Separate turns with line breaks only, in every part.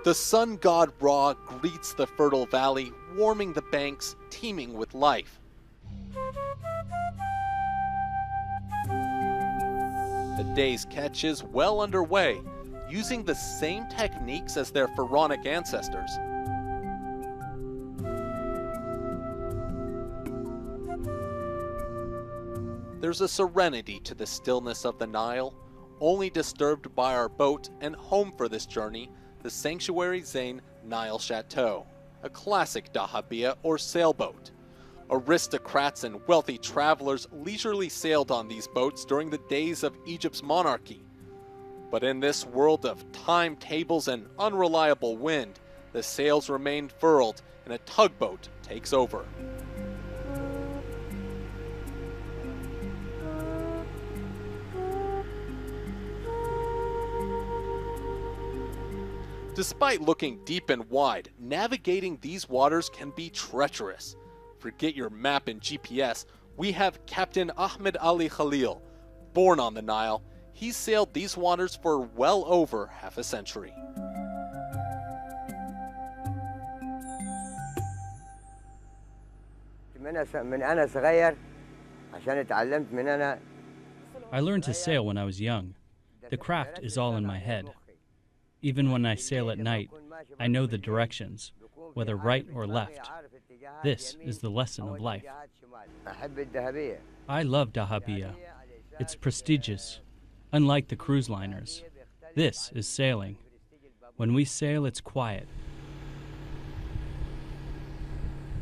The sun god Ra greets the fertile valley, warming the banks, teeming with life. The day's catch is well underway, using the same techniques as their pharaonic ancestors. There's a serenity to the stillness of the Nile, only disturbed by our boat and home for this journey, the Sanctuary Zain Nile Chateau, a classic dahabeah or sailboat. Aristocrats and wealthy travelers leisurely sailed on these boats during the days of Egypt's monarchy. But in this world of timetables and unreliable wind, the sails remain furled and a tugboat takes over. Despite looking deep and wide, navigating these waters can be treacherous. Forget your map and GPS, we have Captain Ahmed Ali Khalil. Born on the Nile, he's sailed these waters for well over half a century.
I learned to sail when I was young. The craft is all in my head. Even when I sail at night, I know the directions, whether right or left. This is the lesson of life. I love dahabeah. It's prestigious. Unlike the cruise liners, this is sailing. When we sail, it's quiet.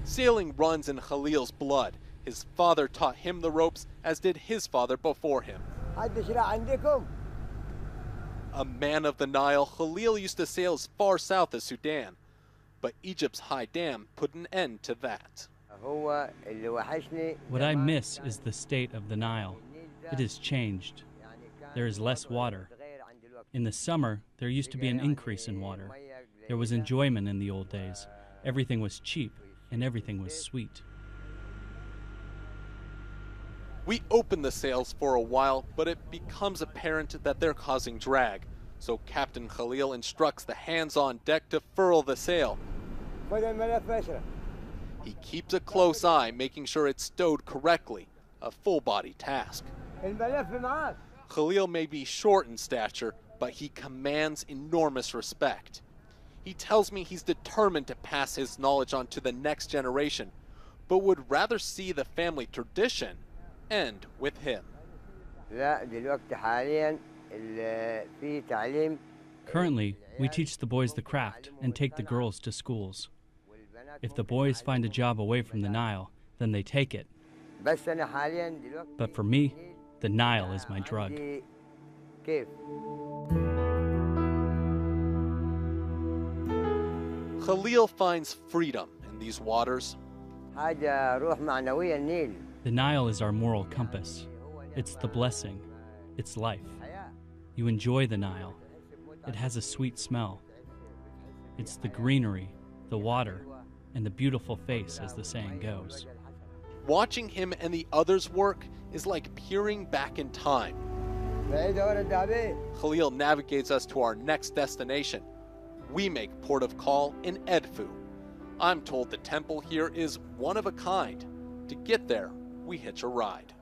Sailing runs in Khalil's blood. His father taught him the ropes, as did his father before him. A man of the Nile, Khalil used to sail as far south as Sudan, but Egypt's high dam put an end to that.
What I miss is the state of the Nile. It has changed. There is less water. In the summer, there used to be an increase in water. There was enjoyment in the old days. Everything was cheap, and everything was sweet.
We open the sails for a while, but it becomes apparent that they're causing drag. So Captain Khalil instructs the hands on deck to furl the sail. He keeps a close eye, making sure it's stowed correctly, a full-body task. Khalil may be short in stature, but he commands enormous respect. He tells me he's determined to pass his knowledge on to the next generation, but would rather see the family tradition end with him.
Currently, we teach the boys the craft and take the girls to schools. If the boys find a job away from the Nile, then they take it. But for me, the Nile is my drug.
Khalil finds freedom in these waters.
The Nile is our moral compass. It's the blessing. It's life. You enjoy the Nile. It has a sweet smell. It's the greenery, the water, and the beautiful face, as the saying goes.
Watching him and the others work is like peering back in time. Khalil navigates us to our next destination. We make port of call in Edfu. I'm told the temple here is one of a kind. To get there, we hitch a ride.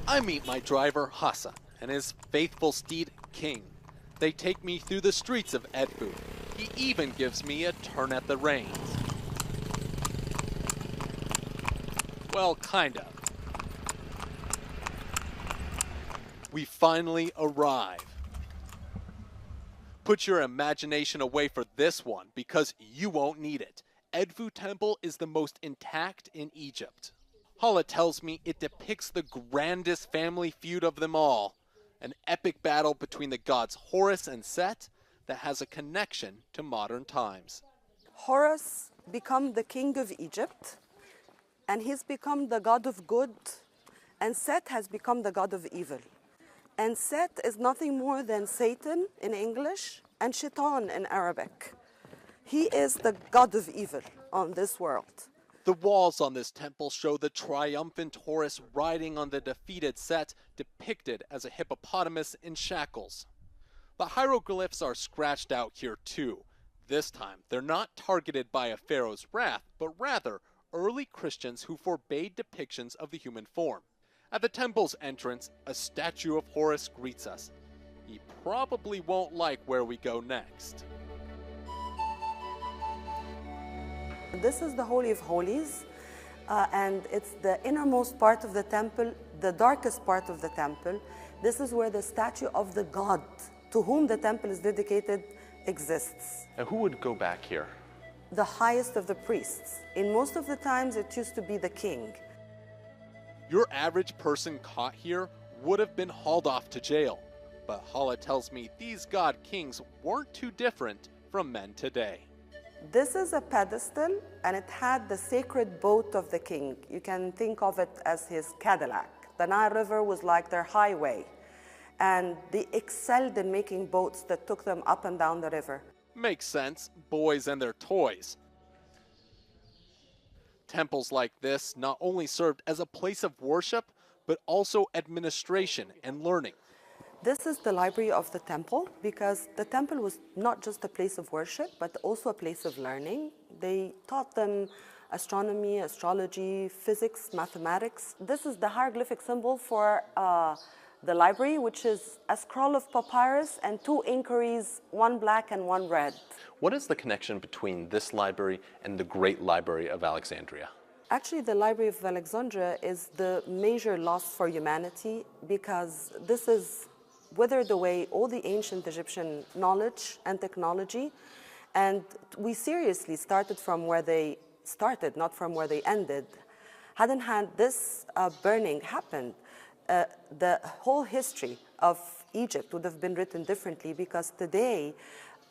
I meet my driver, Hassan, and his faithful steed, King. They take me through the streets of Edfu. He even gives me a turn at the reins. Well, kind of. We finally arrive. Put your imagination away for this one, because you won't need it. Edfu Temple is the most intact in Egypt. Hala tells me it depicts the grandest family feud of them all, an epic battle between the gods Horus and Set that has a connection to modern times.
Horus became the king of Egypt, and he's become the god of good, and Set has become the god of evil. And Set is nothing more than Satan in English and Shaitan in Arabic. He is the god of evil on this world.
The walls on this temple show the triumphant Horus riding on the defeated Set, depicted as a hippopotamus in shackles. The hieroglyphs are scratched out here too. This time, they're not targeted by a pharaoh's wrath, but rather early Christians who forbade depictions of the human form. At the temple's entrance, a statue of Horus greets us. He probably won't like where we go next.
This is the Holy of Holies, and it's the innermost part of the temple, the darkest part of the temple. This is where the statue of the god to whom the temple is dedicated exists.
And who would go back here?
The highest of the priests. In most of the times, it used to be the king.
Your average person caught here would have been hauled off to jail. But Hala tells me these god kings weren't too different from men today.
This is a pedestal, and it had the sacred boat of the king. You can think of it as his Cadillac. The Nile River was like their highway, and they excelled in making boats that took them up and down the river.
Makes sense, boys and their toys. Temples like this not only served as a place of worship, but also administration and learning.
This is the library of the temple, because the temple was not just a place of worship, but also a place of learning. They taught them astronomy, astrology, physics, mathematics. This is the hieroglyphic symbol for the library, which is a scroll of papyrus and two inquiries, one black and one red.
What is the connection between this library and the Great Library of Alexandria?
Actually, the Library of Alexandria is the major loss for humanity, because this is withered away all the ancient Egyptian knowledge and technology, and we seriously started from where they started, not from where they ended. Hadn't had this burning happened, the whole history of Egypt would have been written differently, because today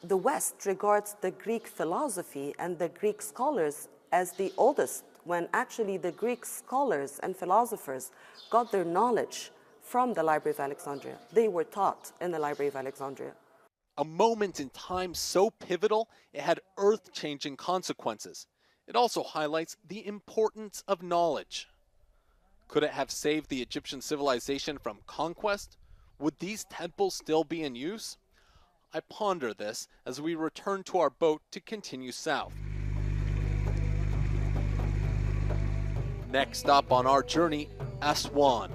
the West regards the Greek philosophy and the Greek scholars as the oldest, when actually the Greek scholars and philosophers got their knowledge from the Library of Alexandria. They were taught in the Library of Alexandria.
A moment in time so pivotal, it had earth-changing consequences. It also highlights the importance of knowledge. Could it have saved the Egyptian civilization from conquest? Would these temples still be in use? I ponder this as we return to our boat to continue south. Next up on our journey, Aswan,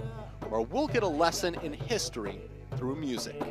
where we'll get a lesson in history through music.